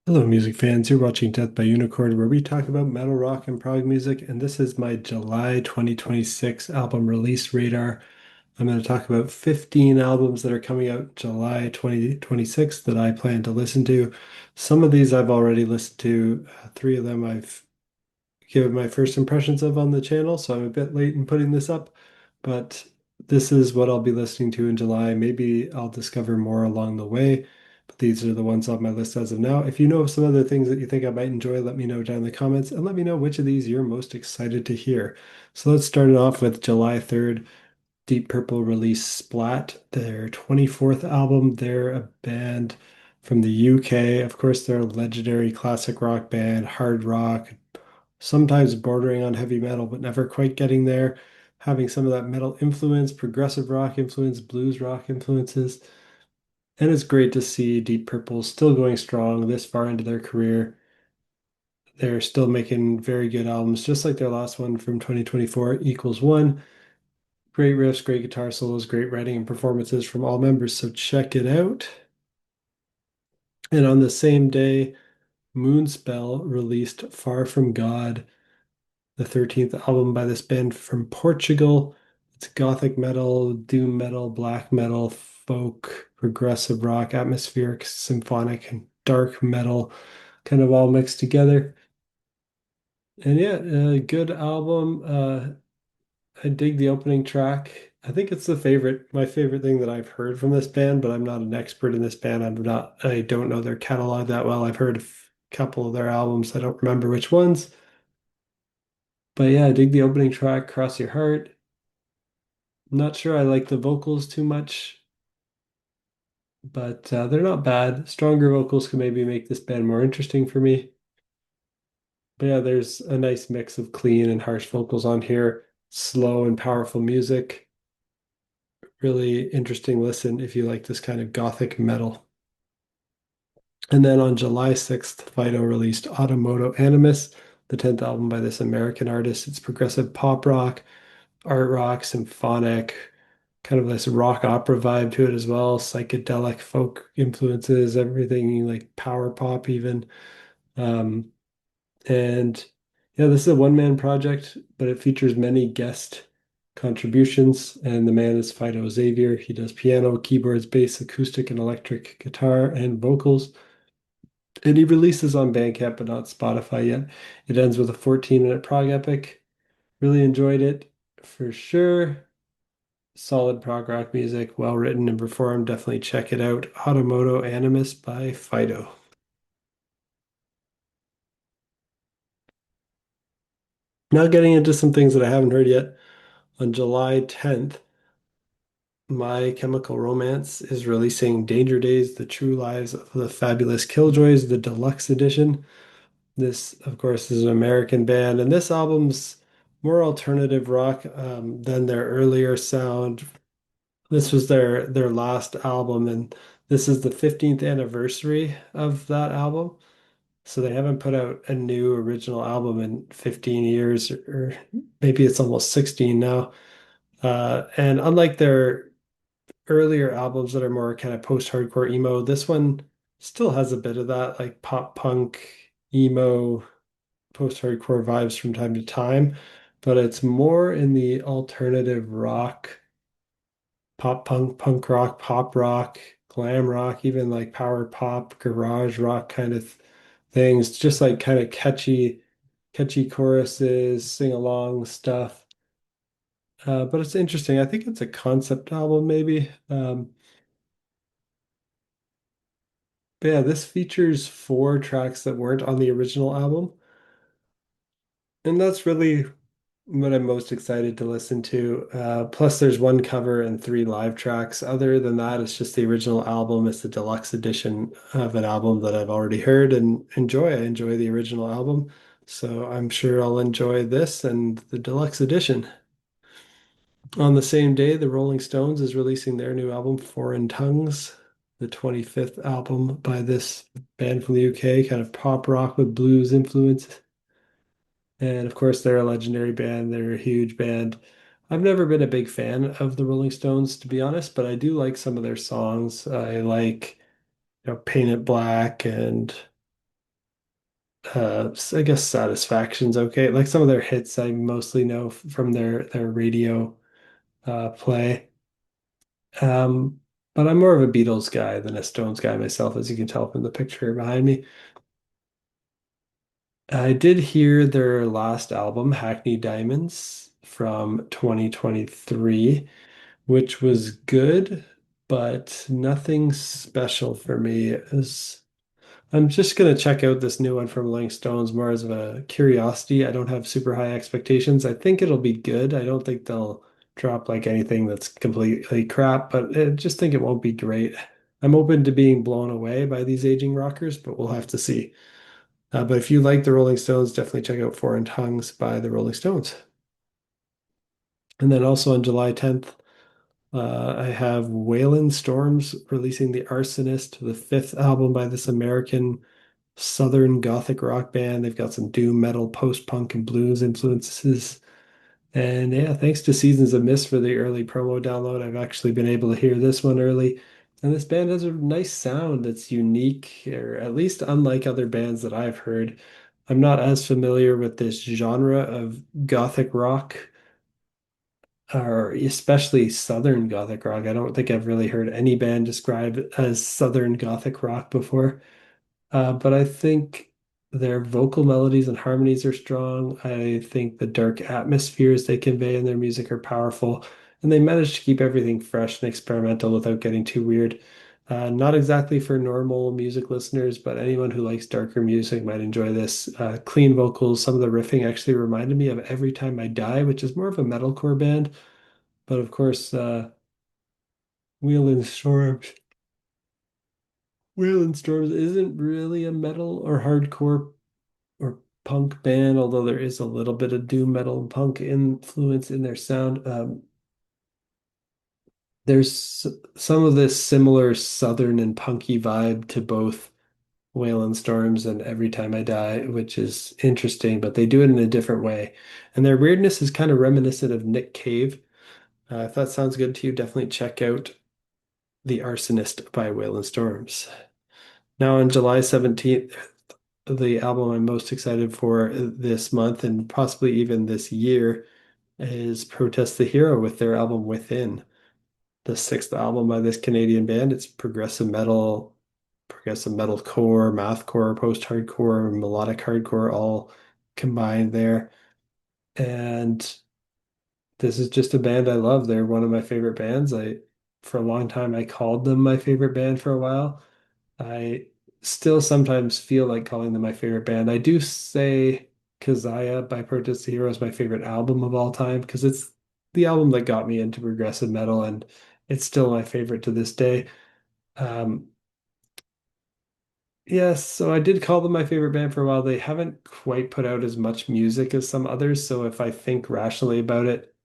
Hello, music fans. You're watching Death by Unicorn, where we talk about metal, rock, and prog music. And this is my July 2026 album release radar. I'm going to talk about 15 albums that are coming out July 2026 that I plan to listen to. Some of these I've already listened to. Three of them I've given my first impressions of on the channel, so I'm a bit late in putting this up. But this is what I'll be listening to in July. Maybe I'll discover more along the way. But these are the ones on my list as of now. If you know of some other things that you think I might enjoy, let me know down in the comments and let me know which of these you're most excited to hear. So let's start it off with July 3rd. Deep Purple released SPLAT, their 24th album. They're a band from the UK. Of course, they're a legendary classic rock band, hard rock, sometimes bordering on heavy metal, but never quite getting there. Having some of that metal influence, progressive rock influence, blues rock influences. And it's great to see Deep Purple still going strong this far into their career. They're still making very good albums, just like their last one from 2024, Equals One. Great riffs, great guitar solos, great writing and performances from all members. So check it out. And on the same day, Moonspell released Far From God, the 13th album by this band from Portugal. It's gothic metal, doom metal, black metal, folk, progressive rock, atmospheric, symphonic, and dark metal, kind of all mixed together. And yeah, a good album. I dig the opening track. I think it's my favorite thing that I've heard from this band, but I'm not an expert in this band. I don't know their catalog that well. I've heard a couple of their albums. I don't remember which ones. But yeah, I dig the opening track, Cross Your Heart. Not sure I like the vocals too much, but they're not bad. Stronger vocals could maybe make this band more interesting for me. But yeah, there's a nice mix of clean and harsh vocals on here, slow and powerful music. Really interesting listen if you like this kind of gothic metal. And then on July 6th, Phideaux released AutoMoto Animus, the 10th album by this American artist. It's progressive pop rock, art rock, symphonic, kind of this rock opera vibe to it as well, psychedelic folk influences, everything like power pop even. Um, and yeah, this is a one-man project, but it features many guest contributions. And the man is Fido Xavier. He does piano, keyboards, bass, acoustic, and electric guitar and vocals. And he releases on Bandcamp, but not Spotify yet. It ends with a 14-minute prog epic. Really enjoyed it for sure. Solid prog rock music, well written and performed. Definitely check it out. AutoMoto Animus by Phideaux. Now getting into some things that I haven't heard yet. On July 10th, My Chemical Romance is releasing Danger Days, The True Lives of the Fabulous Killjoys, the deluxe edition. This, of course, is an American band, and this album's more alternative rock than their earlier sound. This was their last album, and this is the 15th anniversary of that album. So they haven't put out a new original album in 15 years, or maybe it's almost 16 now. And unlike their earlier albums that are more kind of post-hardcore emo, this one still has a bit of that like pop punk, emo, post-hardcore vibes from time to time, but it's more in the alternative rock, pop punk, punk rock, pop rock, glam rock, even like power pop, garage rock kind of things. Just like kind of catchy choruses, sing along stuff. But it's interesting. I think it's a concept album, maybe. But yeah, this features four tracks that weren't on the original album. And that's really what I'm most excited to listen to. Plus, there's one cover and three live tracks. Other than that, it's just the original album. It's the deluxe edition of an album that I've already heard and enjoy. I enjoy the original album, so I'm sure I'll enjoy this and the deluxe edition. On the same day, the Rolling Stones is releasing their new album, Foreign Tongues, the 25th album by this band from the UK, kind of pop rock with blues influence. And of course, they're a legendary band. They're a huge band. I've never been a big fan of the Rolling Stones, to be honest, but I do like some of their songs. I like, Paint It Black and I guess Satisfaction's okay. Like some of their hits I mostly know from their radio play. Um, but I'm more of a Beatles guy than a Stones guy myself, as you can tell from the picture behind me. I did hear their last album, Hackney Diamonds, from 2023, which was good, but nothing special for me. I'm just gonna check out this new one from Rolling Stones more as of a curiosity. I don't have super high expectations. I think it'll be good. I don't think they'll drop like anything that's completely crap, but I just think it won't be great. I'm open to being blown away by these aging rockers, but we'll have to see. But if you like the Rolling Stones, definitely check out Foreign Tongues by the Rolling Stones. And then also on July 10th, I have Wailin Storms releasing the Arsonist, the fifth album by this American Southern Gothic rock band. They've got some doom metal, post-punk, and blues influences. And yeah, thanks to Seasons of Mist for the early promo download, I've actually been able to hear this one early. And this band has a nice sound that's unique, or at least unlike other bands that I've heard. I'm not as familiar with this genre of Gothic rock, or especially Southern Gothic rock. I don't think I've really heard any band described as Southern Gothic rock before. But I think their vocal melodies and harmonies are strong. I think the dark atmospheres they convey in their music are powerful, and they manage to keep everything fresh and experimental without getting too weird. Not exactly for normal music listeners, but anyone who likes darker music might enjoy this. Clean vocals, some of the riffing actually reminded me of Every Time I Die, which is more of a metalcore band. But of course, Wheel and Storms. Wheel and Storms isn't really a metal or hardcore or punk band, although there is a little bit of doom metal and punk influence in their sound. There's some of this similar southern and punky vibe to both Waylon Storms and Every Time I Die, which is interesting, but they do it in a different way. And their weirdness is kind of reminiscent of Nick Cave. If that sounds good to you, definitely check out The Arsonist by Waylon Storms. Now, on July 17th, the album I'm most excited for this month and possibly even this year is Protest the Hero with their album Within, the sixth album by this Canadian band. It's progressive metal core, mathcore, post-hardcore, melodic hardcore all combined there. And this is just a band I love. They're one of my favorite bands. For a long time, I called them my favorite band for a while. I still sometimes feel like calling them my favorite band. I do say Kazaya by Protest the Hero is my favorite album of all time because it's the album that got me into progressive metal and it's still my favorite to this day. Um, yes, so I did call them my favorite band for a while. They haven't quite put out as much music as some others, so if I think rationally about it,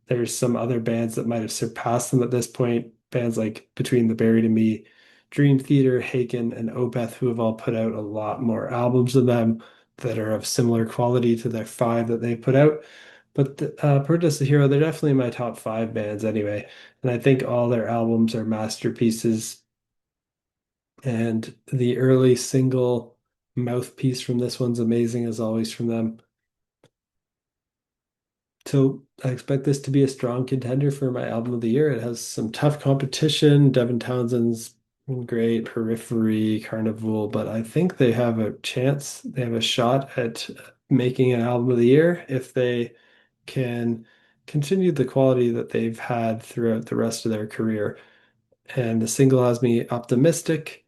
there's some other bands that might have surpassed them at this point. Bands like Between the Buried and Me, Dream Theater, Haken, and Opeth, who have all put out a lot more albums than them that are of similar quality to their five that they put out. But Protest the Hero, they're definitely my top five bands anyway. And I think all their albums are masterpieces. And the early single Mouthpiece from this one's amazing as always from them. So I expect this to be a strong contender for my album of the year. It has some tough competition. Devin Townsend's been great, Periphery, Carnival, but I think they have a chance. They have a shot at making an album of the year if they can continue the quality that they've had throughout the rest of their career. And the single has me optimistic.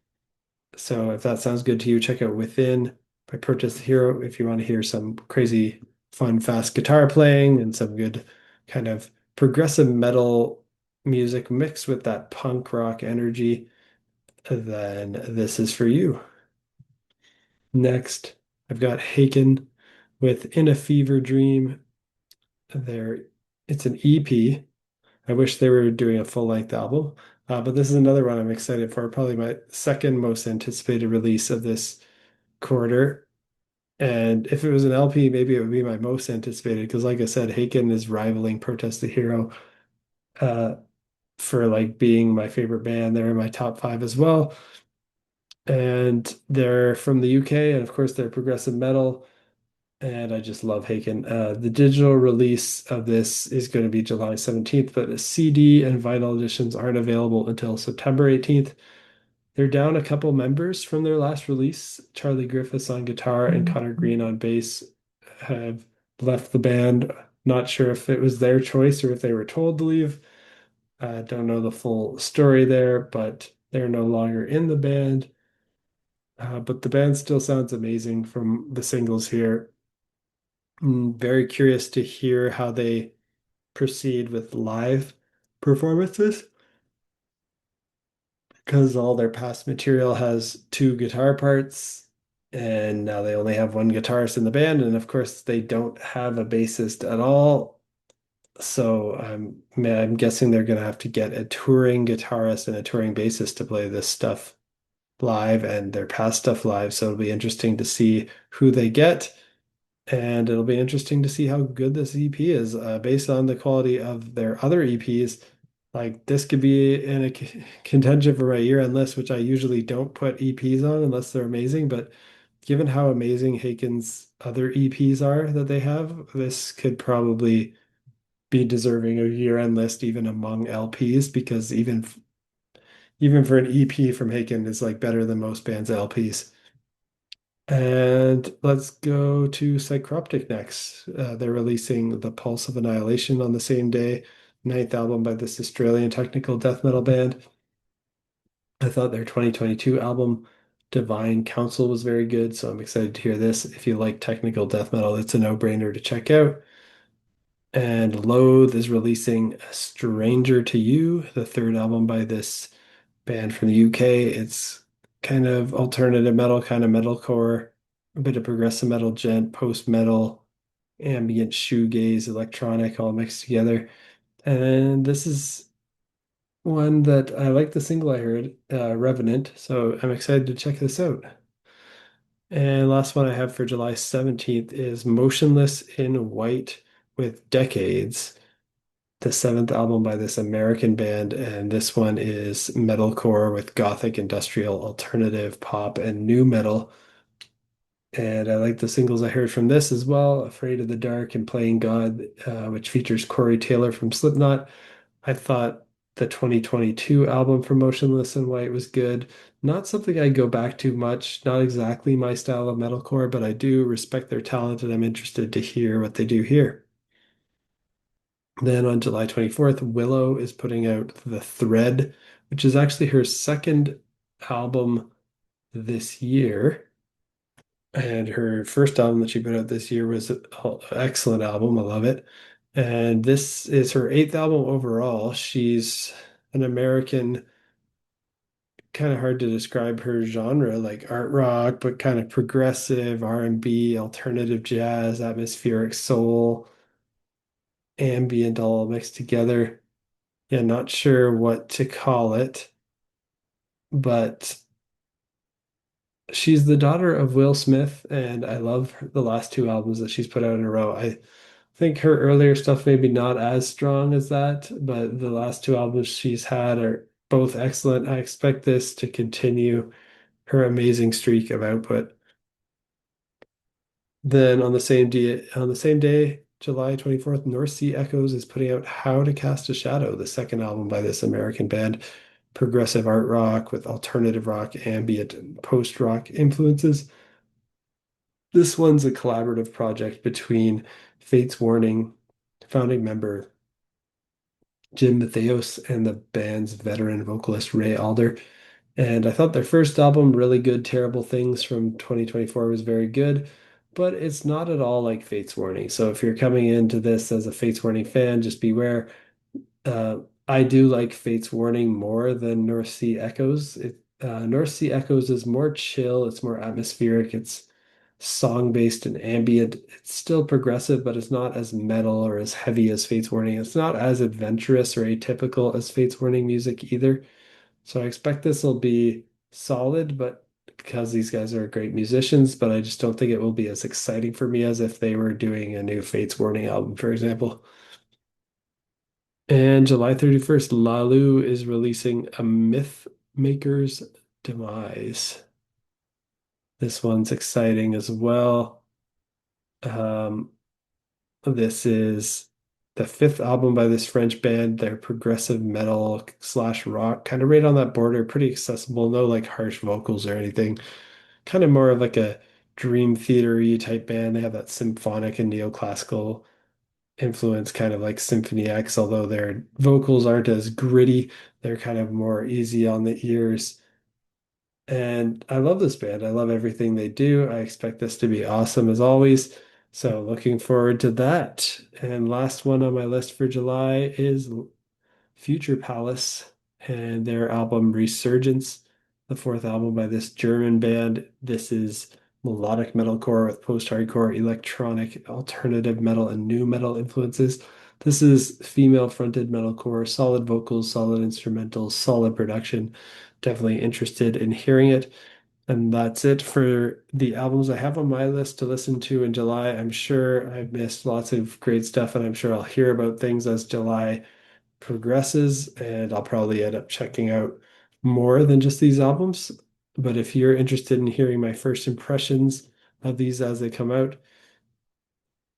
So if that sounds good to you, check out Within by Protest the Hero if you want to hear some crazy, fun, fast guitar playing and some good kind of progressive metal music mixed with that punk rock energy, then this is for you. Next, I've got Haken with In a Fever Dream. There, it's an EP. I wish they were doing a full-length album. But this is another one I'm excited for, probably my second most anticipated release of this quarter. And if it was an LP, maybe it would be my most anticipated because, like I said, Haken is rivaling Protest the Hero uh, for like being my favorite band. They're in my top five as well. And they're from the UK, and of course they're progressive metal. And I just love Haken. The digital release of this is going to be July 17th, but the CD and vinyl editions aren't available until September 18th. They're down a couple members from their last release. Charlie Griffiths on guitar and Connor Green on bass have left the band. Not sure if it was their choice or if they were told to leave. I don't know the full story there, but they're no longer in the band. But the band still sounds amazing from the singles here. Very curious to hear how they proceed with live performances because all their past material has two guitar parts, and now they only have one guitarist in the band, and of course they don't have a bassist at all. So I'm guessing they're gonna have to get a touring guitarist and a touring bassist to play this stuff live and their past stuff live. So it'll be interesting to see who they get. And it'll be interesting to see how good this EP is based on the quality of their other EPs. Like this could be in a contention for my year-end list, which I usually don't put EPs on unless they're amazing. But given how amazing Haken's other EPs are that they have, this could probably be deserving of year-end list even among LPs because even for an EP from Haken is like better than most bands' LPs. And let's go to Psycroptic next. They're releasing The Pulse of Annihilation on the same day, ninth album by this Australian technical death metal band. I thought their 2022 album, Divine Council, was very good, so I'm excited to hear this. If you like technical death metal, it's a no-brainer to check out. And Loathe is releasing A Stranger to You, the third album by this band from the UK. It's kind of alternative metal, kind of metalcore, a bit of progressive metal, gent, post metal, ambient shoegaze, electronic, all mixed together. And this is one that I like the single I heard, Revenant, so I'm excited to check this out. And last one I have for July 17th is Motionless in White with Decades, the seventh album by this American band, and this one is metalcore with gothic, industrial, alternative, pop, and new metal. And I like the singles I heard from this as well, Afraid of the Dark and Playing God, which features Corey Taylor from Slipknot. I thought the 2022 album from Motionless in White was good. Not something I go back to much, not exactly my style of metalcore, but I do respect their talent and I'm interested to hear what they do here. Then on July 24th, Willow is putting out The Thread, which is actually her second album this year. And her first album that she put out this year was an excellent album. I love it. And this is her eighth album overall. She's an American, kind of hard to describe her genre, like art rock, but kind of progressive R&B, alternative jazz, atmospheric soul, ambient all mixed together. Yeah, not sure what to call it, but she's the daughter of Will Smith, and I love the last two albums that she's put out in a row. I think her earlier stuff maybe not as strong as that, but the last two albums she's had are both excellent. I expect this to continue her amazing streak of output. Then on the same day, July 24th, North Sea Echoes is putting out How to Cast a Shadow, the second album by this American band, progressive art rock with alternative rock, ambient, and post-rock influences. This one's a collaborative project between Fate's Warning founding member Jim Matheos and the band's veteran vocalist Ray Alder. And I thought their first album, Really Good Terrible Things from 2024, was very good, but it's not at all like Fate's Warning. So if you're coming into this as a Fate's Warning fan, just beware. Uh, I do like Fate's Warning more than North Sea Echoes. North Sea Echoes is more chill, it's more atmospheric, it's song-based and ambient. It's still progressive, but it's not as metal or as heavy as Fate's Warning. It's not as adventurous or atypical as Fate's Warning music either. So I expect this will be solid, but because these guys are great musicians, but I just don't think it will be as exciting for me as if they were doing a new Fates Warning album, for example. And July 31st, Lalu is releasing a Mythmaker's Demise. This one's exciting as well. Um, this is the fifth album by this French band. They're progressive metal slash rock, kind of right on that border, pretty accessible, no like harsh vocals or anything. Kind of more of like a dream theater-y type band. They have that symphonic and neoclassical influence, kind of like Symphony X, although their vocals aren't as gritty. They're kind of more easy on the ears. And I love this band. I love everything they do. I expect this to be awesome as always. So looking forward to that. And last one on my list for July is Future Palace and their album Resurgence, the fourth album by this German band. This is melodic metalcore with post-hardcore, electronic, alternative metal, and new metal influences. This is female-fronted metalcore, solid vocals, solid instrumentals, solid production. Definitely interested in hearing it. And that's it for the albums I have on my list to listen to in July. I'm sure I've missed lots of great stuff, and I'm sure I'll hear about things as July progresses, and I'll probably end up checking out more than just these albums. But if you're interested in hearing my first impressions of these as they come out,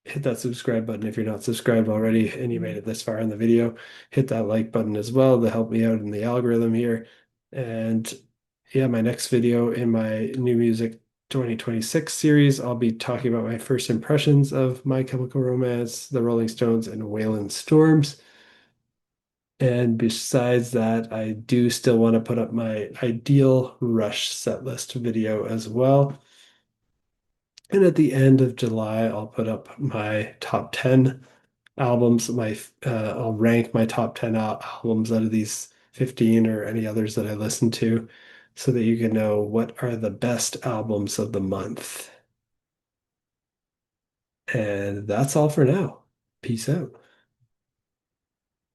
hit that subscribe button if you're not subscribed already and you made it this far in the video. Hit that like button as well to help me out in the algorithm here. And yeah, my next video in my new music 2026 series, I'll be talking about my first impressions of My Chemical Romance, The Rolling Stones, and Wailin Storms. And besides that, I do still want to put up my ideal Rush set list video as well. And at the end of July, I'll put up my top 10 albums. I'll rank my top 10 albums out of these 15 or any others that I listen to so that you can know what are the best albums of the month. And that's all for now. Peace out.